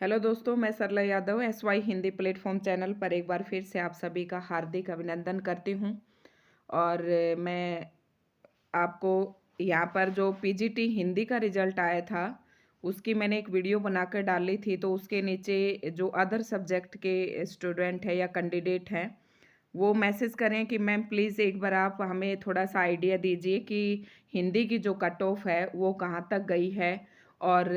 Hello दोस्तों, मैं Sarla Yadav SY Hindi platform channel पर एक बार फिर से आप सभी का हार्दिक अभिनंदन करती हूँ। और मैं आपको यहाँ पर जो PGT हिंदी का रिजल्ट आया था उसकी मैंने एक वीडियो बनाकर डाली थी। तो उसके नीचे जो अदर सब्जेक्ट के स्टूडेंट है या कैंडिडेट हैं वो मैसेज करें कि मैम प्लीज़ एक बार आप हमें थोड़ा सा आइडिया दीजिए कि हिंदी की जो कट ऑफ है वो कहाँ तक गई है और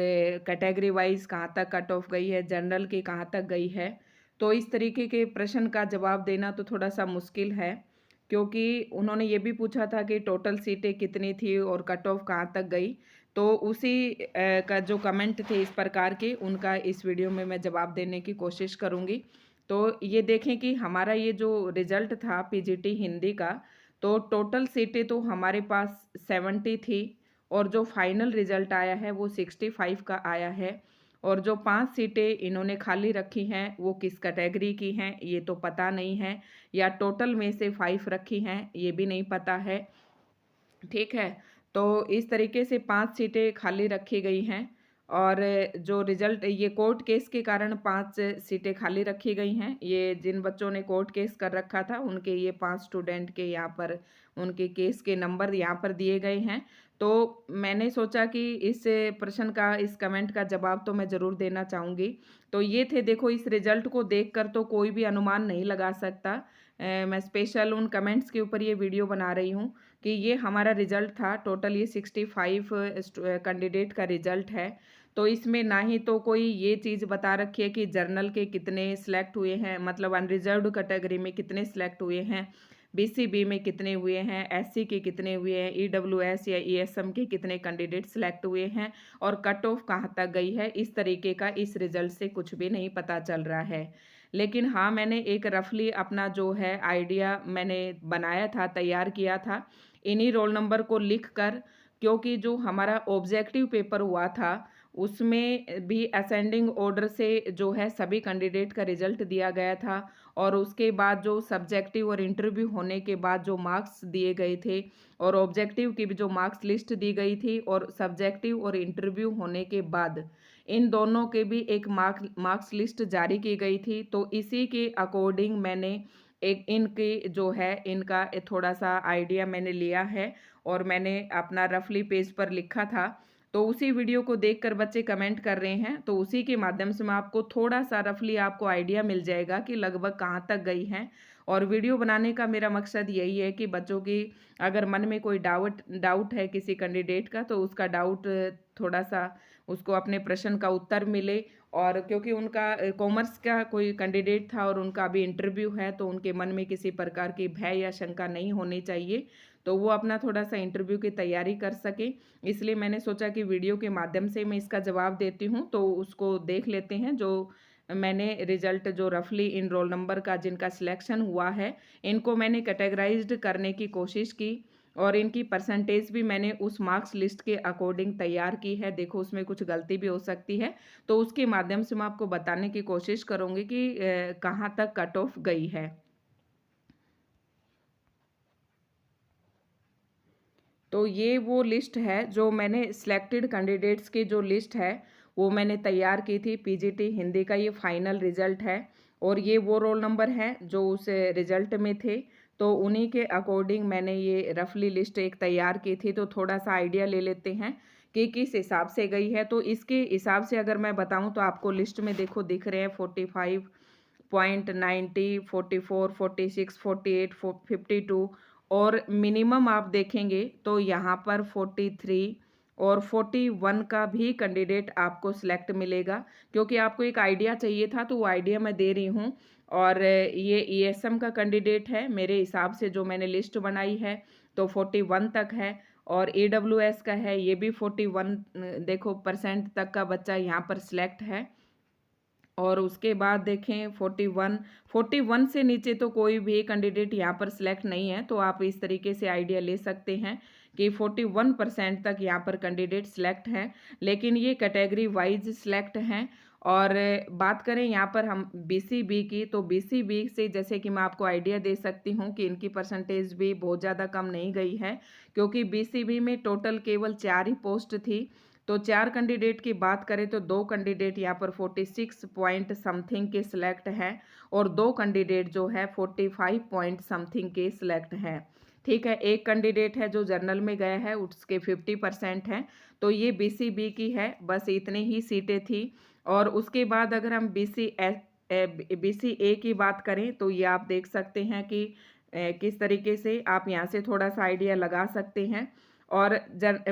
कैटेगरी वाइज कहाँ तक कट ऑफ गई है, जनरल की कहाँ तक गई है। तो इस तरीके के प्रश्न का जवाब देना तो थोड़ा सा मुश्किल है, क्योंकि उन्होंने ये भी पूछा था कि टोटल सीटें कितनी थी और कट ऑफ कहाँ तक गई। तो उसी का जो कमेंट थे इस प्रकार के, उनका इस वीडियो में मैं जवाब देने की कोशिश करूँगी। तो ये देखें कि हमारा ये जो रिज़ल्ट था PGT हिंदी का, तो टोटल सीटें तो हमारे पास 70 थी और जो फाइनल रिज़ल्ट आया है वो 65 का आया है। और जो 5 सीटें इन्होंने खाली रखी हैं वो किस कैटेगरी की हैं ये तो पता नहीं है, या टोटल में से 5 रखी हैं ये भी नहीं पता है। ठीक है, तो इस तरीके से 5 सीटें खाली रखी गई हैं। और जो रिज़ल्ट ये कोर्ट केस के कारण 5 सीटें खाली रखी गई हैं। ये जिन बच्चों ने कोर्ट केस कर रखा था उनके ये 5 स्टूडेंट के यहाँ पर उनके केस के नंबर यहाँ पर दिए गए हैं। तो मैंने सोचा कि इस प्रश्न का, इस कमेंट का जवाब तो मैं ज़रूर देना चाहूँगी। तो ये थे, देखो इस रिज़ल्ट को देखकर तो कोई भी अनुमान नहीं लगा सकता। मैं स्पेशल उन कमेंट्स के ऊपर ये वीडियो बना रही हूँ कि ये हमारा रिज़ल्ट था। टोटल ये 65 कैंडिडेट का रिज़ल्ट है। तो इसमें ना ही तो कोई ये चीज़ बता रखी है कि जर्नल के कितने सिलेक्ट हुए हैं, मतलब अनरिजर्व्ड कैटेगरी में कितने सिलेक्ट हुए हैं, BCB में कितने हुए हैं, SC के कितने हुए हैं, EWS या ESM के कितने कैंडिडेट सिलेक्ट हुए हैं और कट ऑफ कहाँ तक गई है। इस तरीके का इस रिज़ल्ट से कुछ भी नहीं पता चल रहा है। लेकिन हाँ, मैंने एक रफली अपना जो है आइडिया मैंने बनाया था, तैयार किया था इन्हीं रोल नंबर को लिख कर, क्योंकि जो हमारा ऑब्जेक्टिव पेपर हुआ था उसमें भी असेंडिंग ऑर्डर से जो है सभी कैंडिडेट का रिजल्ट दिया गया था। और उसके बाद जो सब्जेक्टिव और इंटरव्यू होने के बाद जो मार्क्स दिए गए थे और ऑब्जेक्टिव की भी जो मार्क्स लिस्ट दी गई थी और सब्जेक्टिव और इंटरव्यू होने के बाद इन दोनों के भी एक मार्क्स लिस्ट जारी की गई थी। तो इसी के अकॉर्डिंग मैंने एक इनकी जो है इनका थोड़ा सा आइडिया मैंने लिया है और मैंने अपना रफली पेज पर लिखा था। तो उसी वीडियो को देखकर बच्चे कमेंट कर रहे हैं, तो उसी के माध्यम से मैं आपको थोड़ा सा रफली आपको आइडिया मिल जाएगा कि लगभग कहाँ तक गई हैं। और वीडियो बनाने का मेरा मकसद यही है कि बच्चों की अगर मन में कोई डाउट है किसी कैंडिडेट का, तो उसका डाउट थोड़ा सा उसको अपने प्रश्न का उत्तर मिले। और क्योंकि उनका कॉमर्स का कोई कैंडिडेट था और उनका अभी इंटरव्यू है, तो उनके मन में किसी प्रकार की भय या शंका नहीं होनी चाहिए, तो वो अपना थोड़ा सा इंटरव्यू की तैयारी कर सके। इसलिए मैंने सोचा कि वीडियो के माध्यम से मैं इसका जवाब देती हूँ, तो उसको देख लेते हैं। जो मैंने रिजल्ट जो रफली इन रोल नंबर का जिनका सिलेक्शन हुआ है इनको मैंने कैटेगराइज्ड करने की कोशिश की और इनकी परसेंटेज भी मैंने उस मार्क्स लिस्ट के अकॉर्डिंग तैयार की है। देखो उसमें कुछ गलती भी हो सकती है, तो उसके माध्यम से मैं आपको बताने की कोशिश करूँगी कि कहाँ तक कट ऑफ गई है। तो ये वो लिस्ट है जो मैंने सिलेक्टेड कैंडिडेट्स की जो लिस्ट है वो मैंने तैयार की थी। PGT हिंदी का ये फाइनल रिजल्ट है और ये वो रोल नंबर हैं जो उस रिजल्ट में थे। तो उन्हीं के अकॉर्डिंग मैंने ये रफली लिस्ट एक तैयार की थी। तो थोड़ा सा आइडिया ले लेते हैं कि किस हिसाब से गई है। तो इसके हिसाब से अगर मैं बताऊं तो आपको लिस्ट में देखो दिख रहे हैं 45.90, 44, 46, 48, 52 और मिनिमम आप देखेंगे तो यहाँ पर 43 और 41 का भी कैंडिडेट आपको सिलेक्ट मिलेगा। क्योंकि आपको एक आइडिया चाहिए था तो वो आइडिया मैं दे रही हूँ। और ये ESM का कैंडिडेट है, मेरे हिसाब से जो मैंने लिस्ट बनाई है तो 41 तक है। और AWS का है, ये भी 41 देखो परसेंट तक का बच्चा यहाँ पर सिलेक्ट है। और उसके बाद देखें 41 से नीचे तो कोई भी कैंडिडेट यहाँ पर सिलेक्ट नहीं है। तो आप इस तरीके से आइडिया ले सकते हैं कि 41% तक यहाँ पर कैंडिडेट सिलेक्ट हैं, लेकिन ये कैटेगरी वाइज सिलेक्ट हैं। और बात करें यहाँ पर हम BCB की, तो BCB से जैसे कि मैं आपको आइडिया दे सकती हूँ कि इनकी परसेंटेज भी बहुत ज़्यादा कम नहीं गई है, क्योंकि BCB में टोटल केवल 4 ही पोस्ट थी। तो 4 कैंडिडेट की बात करें तो 2 कैंडिडेट यहाँ पर 46 पॉइंट समथिंग के सिलेक्ट हैं और 2 कैंडिडेट जो है 45 पॉइंट समथिंग के सिलेक्ट हैं। ठीक है, एक कैंडिडेट है जो जर्नल में गया है, उसके 50% हैं। तो ये BCB की है, बस इतनी ही सीटें थी। और उसके बाद अगर हम BCA की बात करें तो ये आप देख सकते हैं कि किस तरीके से आप यहाँ से थोड़ा सा आइडिया लगा सकते हैं। और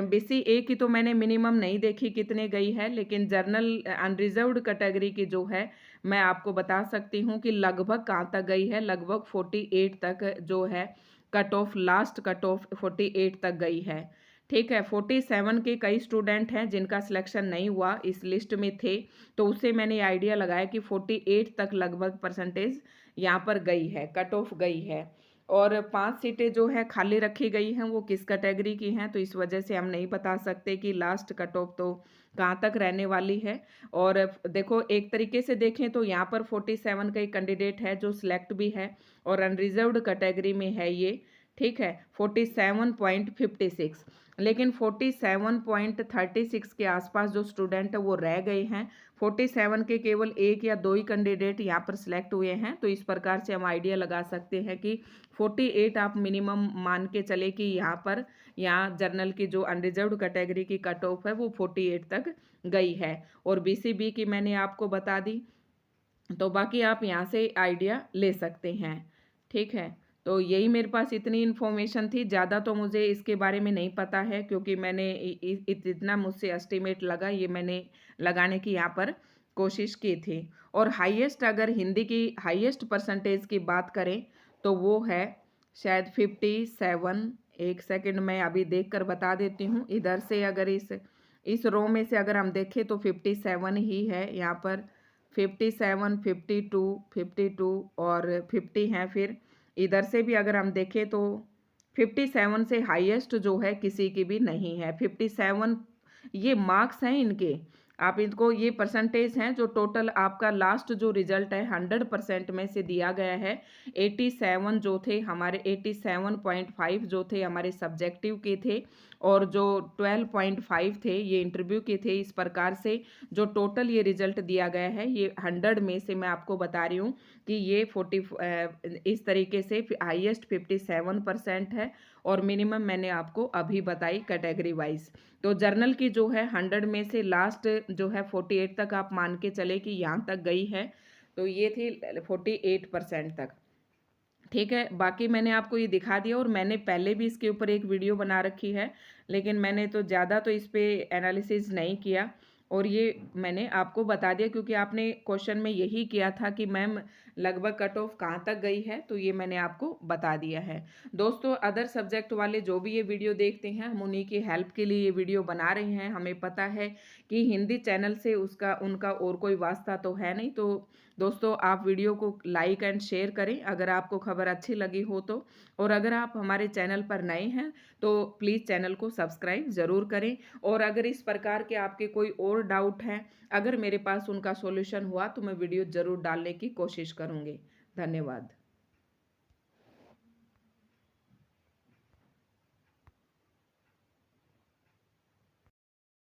BCA की तो मैंने मिनिमम नहीं देखी कितने गई है, लेकिन जर्नल अनरिजर्व्ड कैटेगरी की जो है मैं आपको बता सकती हूँ कि लगभग कहाँ तक गई है, लगभग 48 तक जो है cut off, last cut off 48 तक गई है। ठीक है, 47 के कई स्टूडेंट हैं जिनका सिलेक्शन नहीं हुआ, इस लिस्ट में थे, तो उससे मैंने आइडिया लगाया कि 48 तक लगभग परसेंटेज यहाँ पर गई है, कट ऑफ गई है। और 5 सीटें जो है खाली रखी गई हैं, वो किस कैटेगरी की हैं, तो इस वजह से हम नहीं बता सकते कि लास्ट कट ऑफ तो कहाँ तक रहने वाली है। और देखो, एक तरीके से देखें तो यहाँ पर 47 का एक कैंडिडेट है जो सिलेक्ट भी है और अनरिजर्व्ड कैटेगरी में है ये। ठीक है, 47.56, लेकिन 47.36 के आसपास जो स्टूडेंट है वो रह गए हैं। 47 के केवल एक या दो ही कैंडिडेट यहाँ पर सिलेक्ट हुए हैं, तो इस प्रकार से हम आइडिया लगा सकते हैं कि 48 आप मिनिमम मान के चले कि यहाँ जर्नल की जो अनरिजर्व्ड कैटेगरी की कट ऑफ है वो 48 तक गई है। और BCB की मैंने आपको बता दी, तो बाकी आप यहाँ से आइडिया ले सकते हैं। ठीक है, तो यही मेरे पास इतनी इन्फॉर्मेशन थी, ज़्यादा तो मुझे इसके बारे में नहीं पता है, क्योंकि मैंने इतना मुझसे एस्टिमेट लगा, ये मैंने लगाने की यहाँ पर कोशिश की थी। और हाईएस्ट, अगर हिंदी की हाईएस्ट परसेंटेज की बात करें तो वो है शायद 57। एक सेकंड मैं अभी देख कर बता देती हूँ। इधर से अगर इस रो में से अगर हम देखें तो 57 ही है यहाँ पर। 57, 52, 52 और 50 हैं। फिर इधर से भी अगर हम देखें तो 57 से हाईएस्ट जो है किसी की भी नहीं है। 57 ये मार्क्स हैं इनके, आप इनको, ये परसेंटेज हैं जो टोटल आपका लास्ट जो रिजल्ट है 100% में से दिया गया है। 87 जो थे हमारे, 87.5 जो थे हमारे सब्जेक्टिव के थे, और जो 12.5 थे ये इंटरव्यू के थे। इस प्रकार से जो टोटल ये रिजल्ट दिया गया है, ये 100 में से मैं आपको बता रही हूँ कि ये 40 इस तरीके से हाईएस्ट 57% है, और मिनिमम मैंने आपको अभी बताई कैटेगरी वाइज। तो जर्नल की जो है 100 में से लास्ट जो है 48 तक आप मान के चले कि यहाँ तक गई है, तो ये थी 48% तक। ठीक है, बाकी मैंने आपको ये दिखा दिया, और मैंने पहले भी इसके ऊपर एक वीडियो बना रखी है, लेकिन मैंने तो ज़्यादा तो इस पर एनालिसिस नहीं किया, और ये मैंने आपको बता दिया क्योंकि आपने क्वेश्चन में यही किया था कि मैम लगभग कट ऑफ कहाँ तक गई है, तो ये मैंने आपको बता दिया है। दोस्तों, अदर सब्जेक्ट वाले जो भी ये वीडियो देखते हैं, हम उन्हीं की हेल्प के लिए ये वीडियो बना रहे हैं। हमें पता है कि हिंदी चैनल से उनका और कोई वास्ता तो है नहीं। तो दोस्तों, आप वीडियो को लाइक एंड शेयर करें अगर आपको खबर अच्छी लगी हो तो, और अगर आप हमारे चैनल पर नए हैं तो प्लीज़ चैनल को सब्सक्राइब ज़रूर करें। और अगर इस प्रकार के आपके कोई और डाउट हैं, अगर मेरे पास उनका सॉल्यूशन हुआ तो मैं वीडियो ज़रूर डालने की कोशिश करूँगी। धन्यवाद।